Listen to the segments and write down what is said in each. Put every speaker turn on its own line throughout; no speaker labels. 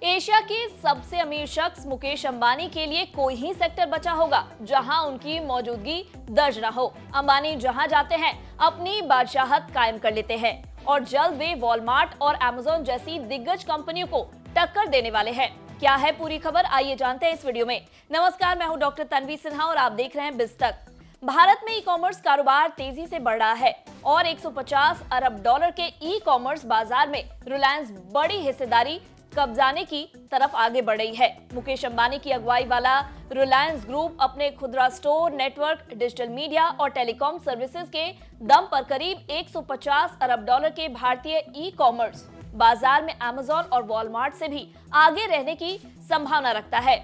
Asia के सबसे अमीर शख्स मुकेश अंबानी के लिए कोई ही सेक्टर बचा होगा जहां उनकी मौजूदगी दर्ज न हो। अंबानी जहां जाते हैं अपनी बादशाहत कायम कर लेते हैं और जल्द वे वॉलमार्ट और अमेज़न जैसी दिग्गज कंपनियों को टक्कर देने वाले हैं। क्या है पूरी खबर, आइए जानते हैं इस वीडियो में। नमस्कार, मैं हूं डॉक्टर तन्वी सिन्हा और आप देख रहे हैं बिज तक। भारत में ई कॉमर्स कारोबार तेजी से बढ़ रहा है और 150 अरब डॉलर के ई कॉमर्स बाजार में रिलायंस बड़ी हिस्सेदारी कब्जाने की तरफ आगे बढ़ रही है। मुकेश अंबानी की अगुवाई वाला रिलायंस ग्रुप अपने खुदरा स्टोर नेटवर्क, डिजिटल मीडिया और टेलीकॉम सर्विसेज के दम पर करीब 150 अरब डॉलर के भारतीय ई कॉमर्स बाजार में अमेज़न और वॉलमार्ट से भी आगे रहने की संभावना रखता है।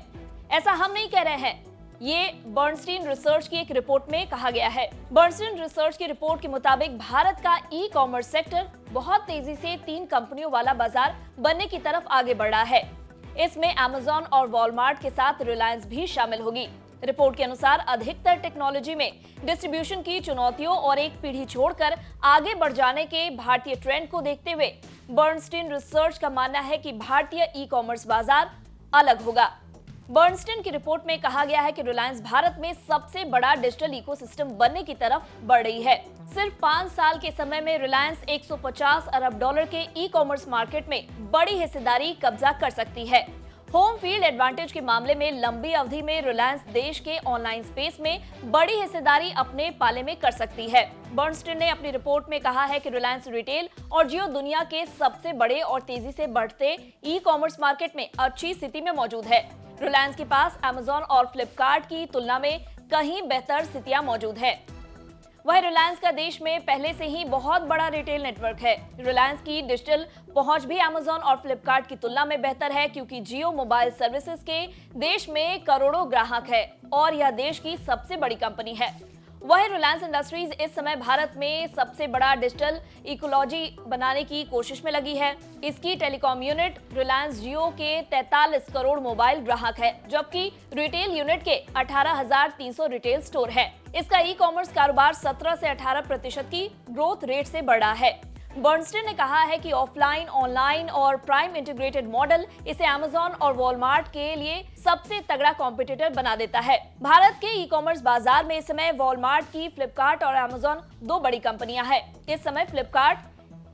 ऐसा हम नहीं कह रहे हैं, ये बर्नस्टीन रिसर्च की एक रिपोर्ट में कहा गया है। बर्नस्टीन रिसर्च की रिपोर्ट के मुताबिक भारत का ई कॉमर्स सेक्टर बहुत तेजी से 3 कंपनियों वाला बाजार बनने की तरफ आगे बढ़ रहा है। इसमें अमेज़न और वॉलमार्ट के साथ रिलायंस भी शामिल होगी। रिपोर्ट के अनुसार अधिकतर टेक्नोलॉजी में डिस्ट्रीब्यूशन की चुनौतियों और एक पीढ़ी छोड़कर आगे बढ़ जाने के भारतीय ट्रेंड को देखते हुए बर्नस्टीन रिसर्च का मानना है कि भारतीय ई कॉमर्स बाजार अलग होगा। बर्नस्टीन की रिपोर्ट में कहा गया है कि रिलायंस भारत में सबसे बड़ा डिजिटल इकोसिस्टम बनने की तरफ बढ़ रही है। सिर्फ 5 साल के समय में रिलायंस 150 अरब डॉलर के ई कॉमर्स मार्केट में बड़ी हिस्सेदारी कब्जा कर सकती है। होम फील्ड एडवांटेज के मामले में लंबी अवधि में रिलायंस देश के ऑनलाइन स्पेस में बड़ी हिस्सेदारी अपने पाले में कर सकती है। बर्नस्टीन ने अपनी रिपोर्ट में कहा है कि रिलायंस रिटेल और जियो दुनिया के सबसे बड़े और तेजी से बढ़ते ई कॉमर्स मार्केट में अच्छी स्थिति में मौजूद है। रिलायंस के पास अमेज़न और फ्लिपकार्ट की तुलना में कहीं बेहतर स्थितियां मौजूद है। वह रिलायंस का देश में पहले से ही बहुत बड़ा रिटेल नेटवर्क है। रिलायंस की डिजिटल पहुंच भी अमेज़न और फ्लिपकार्ट की तुलना में बेहतर है क्योंकि जियो मोबाइल सर्विसेज के देश में करोड़ों ग्राहक है और यह देश की सबसे बड़ी कंपनी है। वह रिलायंस इंडस्ट्रीज इस समय भारत में सबसे बड़ा डिजिटल इकोलॉजी बनाने की कोशिश में लगी है। इसकी टेलीकॉम यूनिट रिलायंस जियो के 43 करोड़ मोबाइल ग्राहक है, जबकि रिटेल यूनिट के 18,300 रिटेल स्टोर है। इसका ई कॉमर्स कारोबार 17 से 18% की ग्रोथ रेट से बढ़ा है। बर्नस्टीन ने कहा है कि ऑफलाइन, ऑनलाइन और प्राइम इंटीग्रेटेड मॉडल इसे अमेज़न और वॉलमार्ट के लिए सबसे तगड़ा कॉम्पिटिटर बना देता है। भारत के ई कॉमर्स बाजार में इस समय वॉलमार्ट की फ्लिपकार्ट और अमेज़न 2 बड़ी कंपनियां हैं। इस समय फ्लिपकार्ट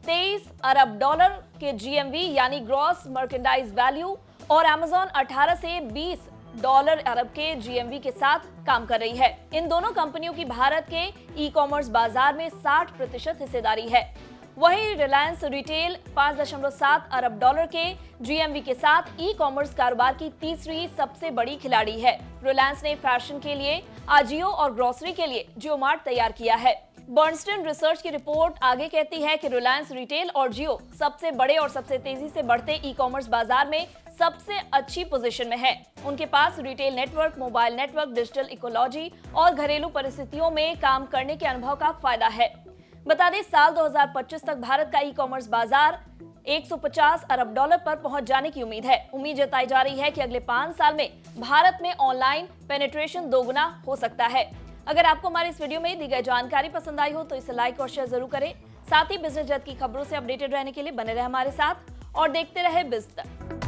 23 अरब डॉलर के जीएमवी यानी ग्रॉस मर्केंडाइज वैल्यू और अमेज़न 18 से 20 डॉलर अरब के जीएमवी के साथ काम कर रही है। इन दोनों कंपनियों की भारत के ई कॉमर्स बाजार में 60% हिस्सेदारी है। वहीं रिलायंस रिटेल 5.7 अरब डॉलर के जीएमवी के साथ ई कॉमर्स कारोबार की तीसरी सबसे बड़ी खिलाड़ी है। रिलायंस ने फैशन के लिए अजियो और ग्रोसरी के लिए जियोमार्ट तैयार किया है। बर्नस्टीन रिसर्च की रिपोर्ट आगे कहती है कि रिलायंस रिटेल और जियो सबसे बड़े और सबसे तेजी से बढ़ते ई कॉमर्स बाजार में सबसे अच्छी पोजीशन में है। उनके पास retail network, mobile network, digital ecology और घरेलू परिस्थितियों में काम करने के अनुभव का फायदा है। बता दें, साल 2025 तक भारत का ई कॉमर्स बाजार 150 अरब डॉलर पर पहुंच जाने की उम्मीद है। उम्मीद जताई जा रही है कि अगले 5 साल में भारत में ऑनलाइन पेनिट्रेशन दोगुना हो सकता है। अगर आपको हमारी इस वीडियो में दी गई जानकारी पसंद आई हो तो इसे लाइक और शेयर जरूर करें। साथ ही बिजनेस जगत की खबरों से अपडेटेड रहने के लिए बने रहे हमारे साथ और देखते रहे बिज तक।